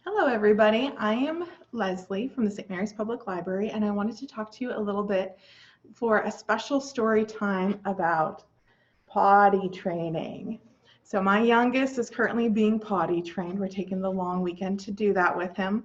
Hello everybody, I am Leslie from the St. Mary's Public Library and I wanted to talk to you a little bit for a special story time about potty training. So my youngest is currently being potty trained. We're taking the long weekend to do that with him.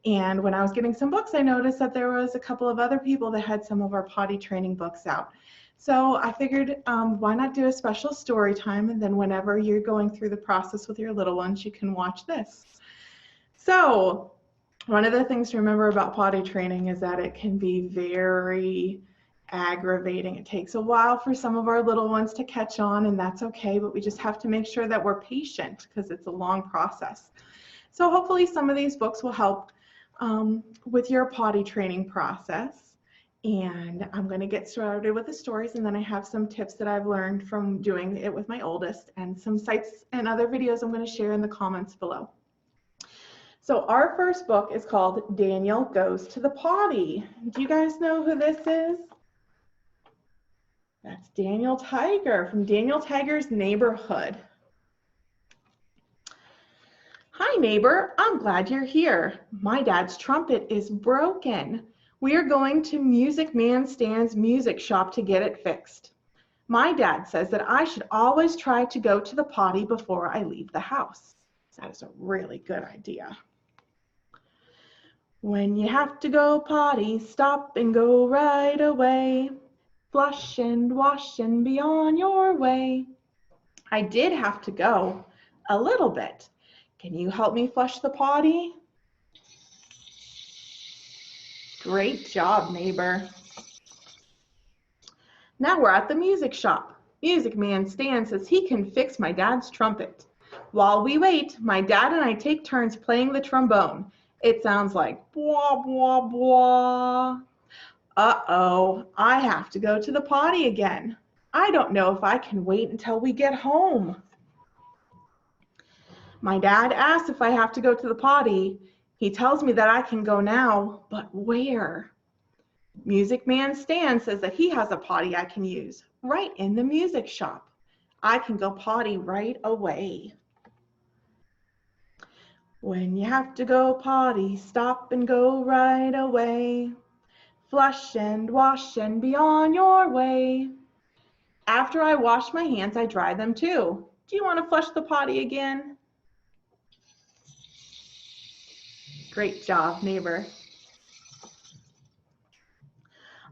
And when I was getting some books, I noticed that there was a couple of other people that had some of our potty training books out. So I figured, why not do a special story time, and then whenever you're going through the process with your little ones, you can watch this. So one of the things to remember about potty training is that it can be very aggravating. It takes a while for some of our little ones to catch on, and that's okay, but we just have to make sure that we're patient because it's a long process. So hopefully some of these books will help with your potty training process. And I'm going to get started with the stories, and then I have some tips that I've learned from doing it with my oldest and some sites and other videos I'm going to share in the comments below. So our first book is called Daniel Goes to the Potty. Do you guys know who this is? That's Daniel Tiger from Daniel Tiger's Neighborhood. Hi neighbor, I'm glad you're here. My dad's trumpet is broken. We are going to Music Man Stan's music shop to get it fixed. My dad says that I should always try to go to the potty before I leave the house. That is a really good idea. When you have to go potty, stop and go right away. Flush and wash and be on your way. I did have to go a little bit. Can you help me flush the potty? Great job, neighbor. Now we're at the music shop. Music Man Stan says he can fix my dad's trumpet. While we wait, my dad and I take turns playing the trombone. It sounds like blah, blah, blah. Uh-oh, I have to go to the potty again. I don't know if I can wait until we get home. My dad asks if I have to go to the potty. He tells me that I can go now, but where? Music Man Stan says that he has a potty I can use right in the music shop. I can go potty right away. When you have to go potty, stop and go right away. Flush and wash and be on your way. After I wash my hands, I dry them too. Do you want to flush the potty again? Great job, neighbor.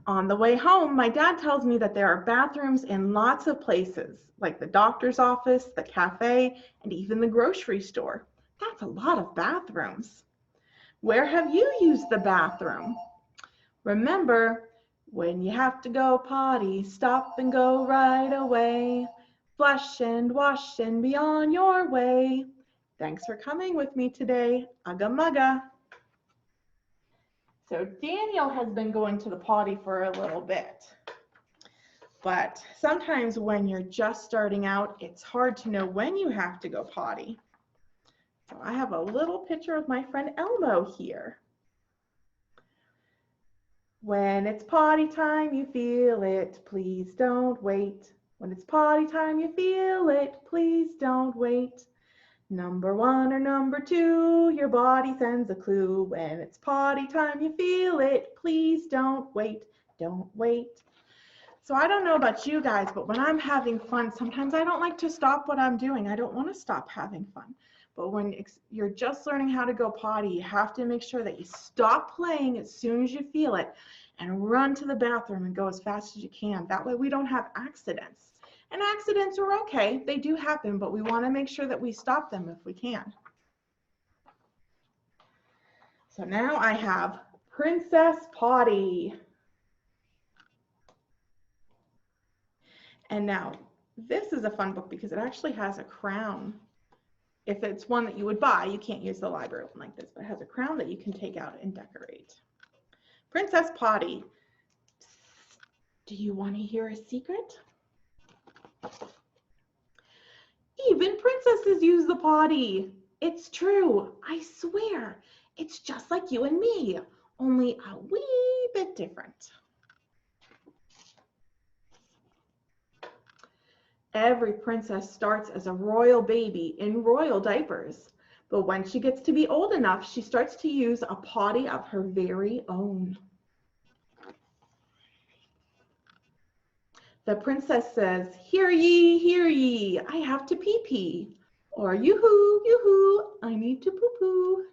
On the way home, my dad tells me that there are bathrooms in lots of places, like the doctor's office, the cafe, and even the grocery store. That's a lot of bathrooms. Where have you used the bathroom? Remember, when you have to go potty, stop and go right away. Flush and wash and be on your way. Thanks for coming with me today. Ugga mugga. So Daniel has been going to the potty for a little bit. But sometimes when you're just starting out, it's hard to know when you have to go potty. So I have a little picture of my friend Elmo here. When it's potty time, you feel it, please don't wait. When it's potty time, you feel it, please don't wait. Number 1 or number 2, your body sends a clue. When it's potty time, you feel it, please don't wait, don't wait. So I don't know about you guys, but when I'm having fun, sometimes I don't like to stop what I'm doing. I don't want to stop having fun. But when you're just learning how to go potty, you have to make sure that you stop playing as soon as you feel it and run to the bathroom and go as fast as you can. That way we don't have accidents. And accidents are okay, they do happen, but we want to make sure that we stop them if we can. So now I have Princess Potty. And now this is a fun book because it actually has a crown. If it's one that you would buy, you can't use the library one like this, but it has a crown that you can take out and decorate. Princess Potty. Do you want to hear a secret? Even princesses use the potty. It's true, I swear. It's just like you and me, only a wee bit different. Every princess starts as a royal baby in royal diapers. But when she gets to be old enough, she starts to use a potty of her very own. The princess says, "Hear ye, I have to pee-pee." Or, "Yoo-hoo, yoo-hoo, I need to poo-poo."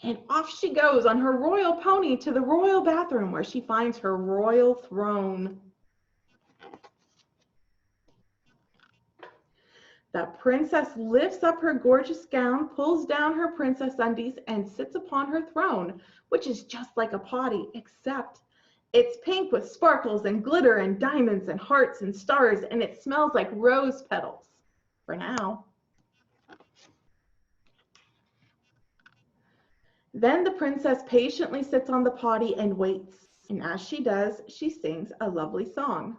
And off she goes on her royal pony to the royal bathroom where she finds her royal throne. The princess lifts up her gorgeous gown, pulls down her princess undies, and sits upon her throne, which is just like a potty, except it's pink with sparkles and glitter and diamonds and hearts and stars, and it smells like rose petals, for now. Then the princess patiently sits on the potty and waits, and as she does, she sings a lovely song.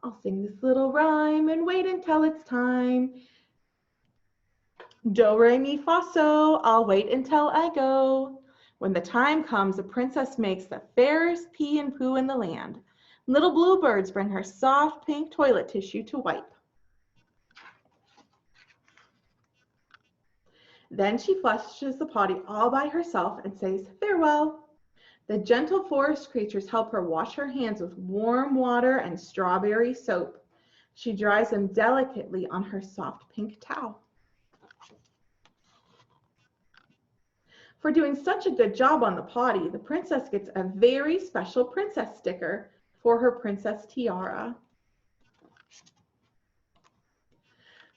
"I'll sing this little rhyme and wait until it's time. Do, re, mi, fa, so, I'll wait until I go. When the time comes, the princess makes the fairest pee and poo in the land. Little bluebirds bring her soft pink toilet tissue to wipe." Then she flushes the potty all by herself and says, "Farewell." The gentle forest creatures help her wash her hands with warm water and strawberry soap. She dries them delicately on her soft pink towel. For doing such a good job on the potty, the princess gets a very special princess sticker for her princess tiara.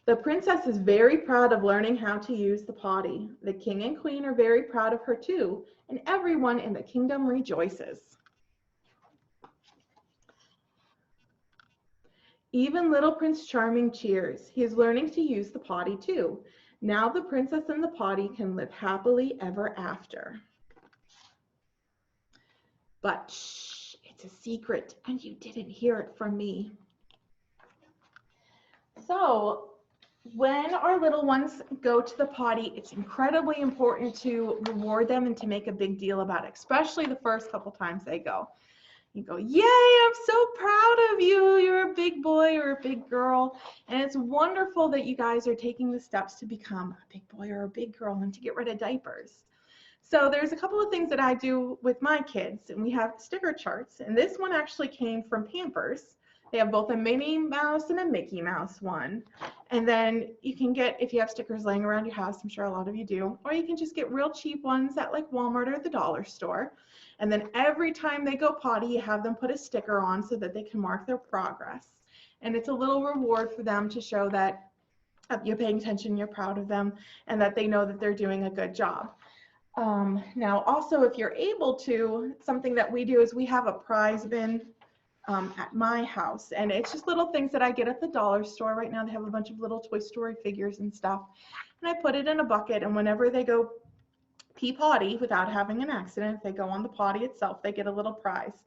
The princess is very proud of learning how to use the potty. The king and queen are very proud of her too, and everyone in the kingdom rejoices. Even little Prince Charming cheers. He is learning to use the potty too. Now the princess and the potty can live happily ever after. But shh, it's a secret, and you didn't hear it from me. So, when our little ones go to the potty, it's incredibly important to reward them and to make a big deal about it, especially the first couple times they go. You go, "Yay, I'm so proud of you. You're a big boy or a big girl." And it's wonderful that you guys are taking the steps to become a big boy or a big girl and to get rid of diapers. So there's a couple of things that I do with my kids, and we have sticker charts. And this one actually came from Pampers. They have both a Minnie Mouse and a Mickey Mouse one. And then you can get, if you have stickers laying around your house, I'm sure a lot of you do, or you can just get real cheap ones at like Walmart or the dollar store. And then every time they go potty, you have them put a sticker on so that they can mark their progress. And it's a little reward for them to show that you're paying attention, you're proud of them, and that they know that they're doing a good job. Now, also, if you're able to, something that we do is we have a prize bin at my house, and it's just little things that I get at the dollar store. Right now they have a bunch of little Toy Story figures and stuff, and I put it in a bucket, and whenever they go pee potty without having an accident, if they go on the potty itself, they get a little prize.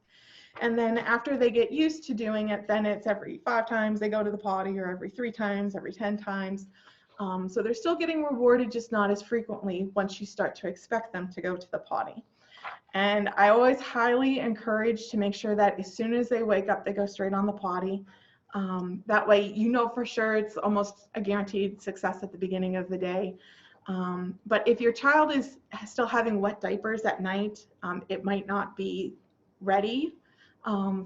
And then after they get used to doing it, then it's every 5 times they go to the potty, or every 3 times, every 10 times. So they're still getting rewarded, just not as frequently once you start to expect them to go to the potty. And I always highly encourage to make sure that as soon as they wake up, they go straight on the potty. That way, you know for sure it's almost a guaranteed success at the beginning of the day. But if your child is still having wet diapers at night, it might not be ready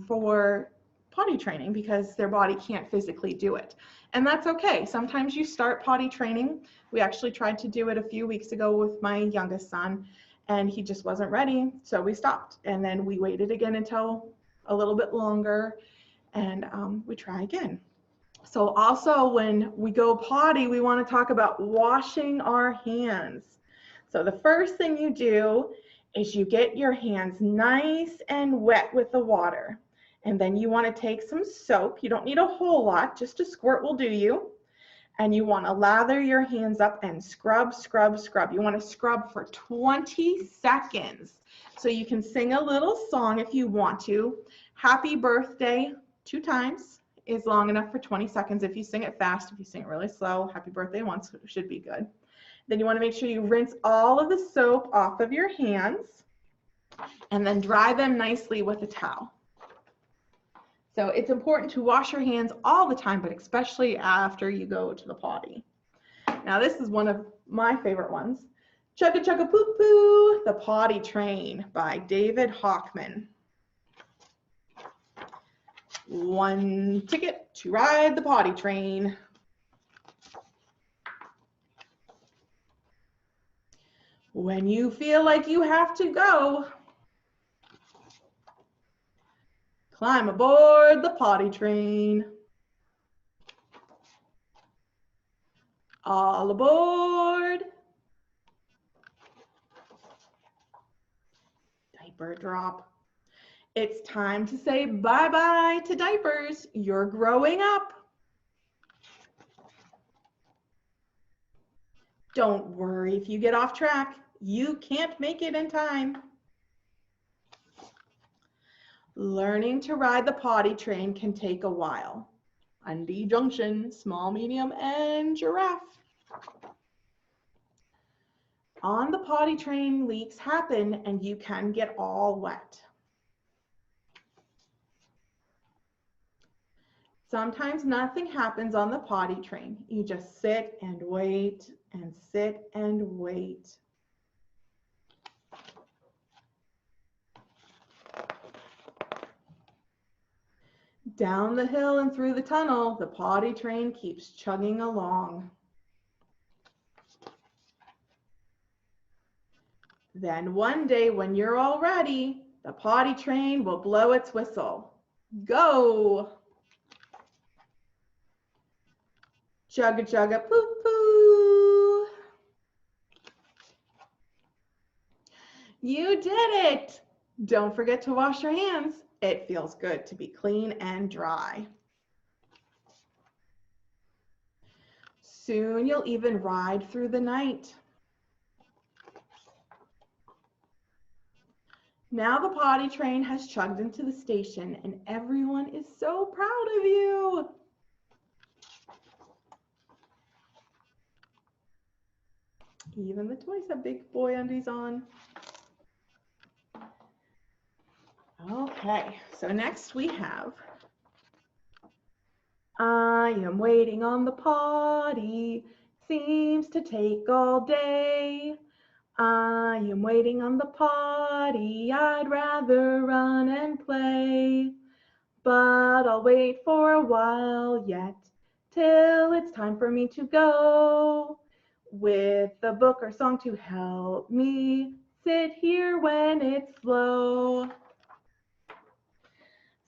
for potty training because their body can't physically do it. And that's okay. Sometimes you start potty training. We actually tried to do it a few weeks ago with my youngest son, and he just wasn't ready, so we stopped. And then we waited again until a little bit longer, and we try again. So also when we go potty, we want to talk about washing our hands. So the first thing you do is you get your hands nice and wet with the water. And then you want to take some soap. You don't need a whole lot, just a squirt will do you. And you want to lather your hands up and scrub, scrub, scrub. You want to scrub for 20 seconds. So you can sing a little song if you want to. Happy birthday 2 times is long enough for 20 seconds. If you sing it fast, if you sing it really slow, happy birthday once should be good. Then you want to make sure you rinse all of the soap off of your hands and then dry them nicely with a towel. So it's important to wash your hands all the time, but especially after you go to the potty. Now this is one of my favorite ones. Chugga Chugga Poo Poo, The Potty Train by David Hockman. One ticket to ride the potty train. When you feel like you have to go, climb aboard the potty train. All aboard. Diaper drop. It's time to say bye-bye to diapers. You're growing up. Don't worry if you get off track. You can't make it in time. Learning to ride the potty train can take a while. Undie Junction, small, medium, and giraffe. On the potty train, leaks happen and you can get all wet. Sometimes nothing happens on the potty train. You just sit and wait and sit and wait. Down the hill and through the tunnel, the potty train keeps chugging along. Then one day when you're all ready, the potty train will blow its whistle. Go! Chugga chugga poo poo! You did it! Don't forget to wash your hands. It feels good to be clean and dry. Soon you'll even ride through the night. Now the potty train has chugged into the station and everyone is so proud of you. Even the toys have big boy undies on. Okay, so next we have I am waiting on the potty, seems to take all day. I am waiting on the potty, I'd rather run and play. But I'll wait for a while yet, till it's time for me to go. With a book or song to help me sit here when it's slow.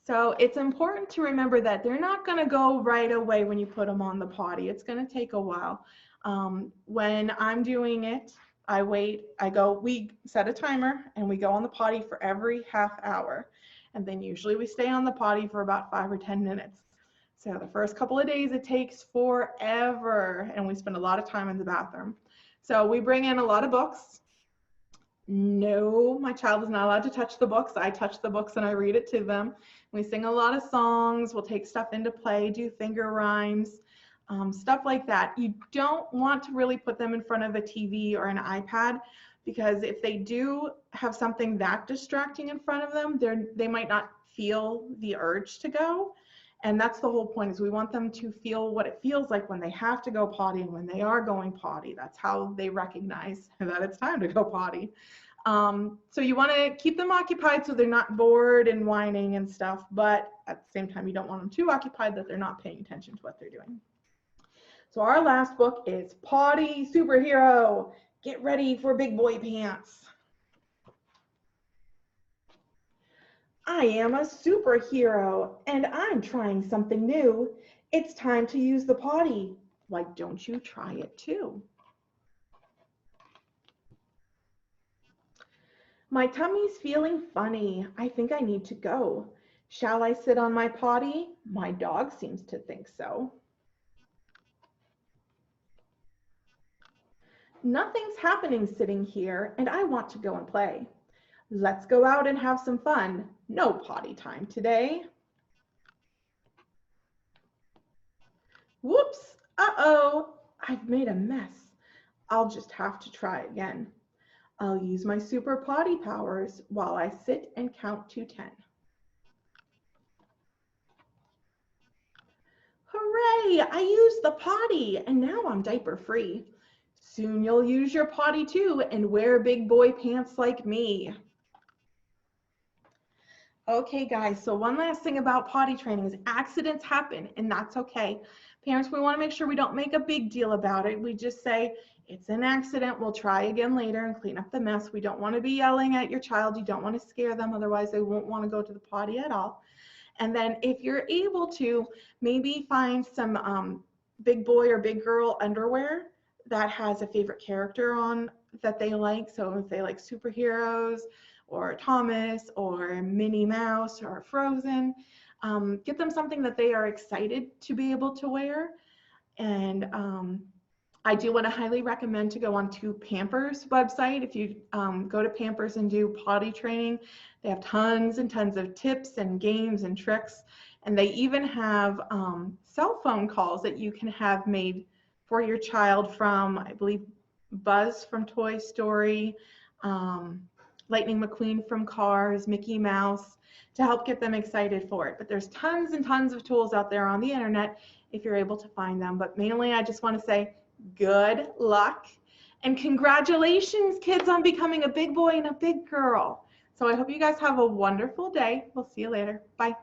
So it's important to remember that they're not going to go right away when you put them on the potty. It's going to take a while. When I'm doing it, I wait, we set a timer and we go on the potty for every half hour. And then usually we stay on the potty for about 5 or 10 minutes. So the first couple of days it takes forever and we spend a lot of time in the bathroom. So we bring in a lot of books. No, my child is not allowed to touch the books. I touch the books and I read it to them. We sing a lot of songs. We'll take stuff into play, do finger rhymes, stuff like that. You don't want to really put them in front of a TV or an iPad because if they do have something that distracting in front of them, they might not feel the urge to go. And that's the whole point, is we want them to feel what it feels like when they have to go potty and when they are going potty. That's how they recognize that it's time to go potty. So you want to keep them occupied so they're not bored and whining and stuff, but at the same time, you don't want them too occupied that they're not paying attention to what they're doing. So our last book is Potty Superhero. Get ready for big boy pants. I am a superhero and I'm trying something new. It's time to use the potty. Why don't you try it too? My tummy's feeling funny. I think I need to go. Shall I sit on my potty? My dog seems to think so. Nothing's happening sitting here and I want to go and play. Let's go out and have some fun. No potty time today. Whoops, uh-oh, I've made a mess. I'll just have to try again. I'll use my super potty powers while I sit and count to 10. Yay, I used the potty and now I'm diaper free. Soon you'll use your potty too and wear big boy pants like me. Okay, guys, so one last thing about potty training is accidents happen, and that's okay. Parents, we want to make sure we don't make a big deal about it. We just say, it's an accident, we'll try again later and clean up the mess. We don't want to be yelling at your child. You don't want to scare them, otherwise they won't want to go to the potty at all. And then if you're able to, maybe find some big boy or big girl underwear that has a favorite character on that they like. So if they like superheroes or Thomas or Minnie Mouse or Frozen, get them something that they are excited to be able to wear. And I do want to highly recommend to go on to Pampers website. If you go to Pampers and do potty training, they have tons and tons of tips and games and tricks. And they even have cell phone calls that you can have made for your child from, I believe, Buzz from Toy Story, Lightning McQueen from Cars, Mickey Mouse, to help get them excited for it. But there's tons and tons of tools out there on the internet if you're able to find them. But mainly, I just want to say good luck and congratulations, kids, on becoming a big boy and a big girl. So I hope you guys have a wonderful day. We'll see you later. Bye.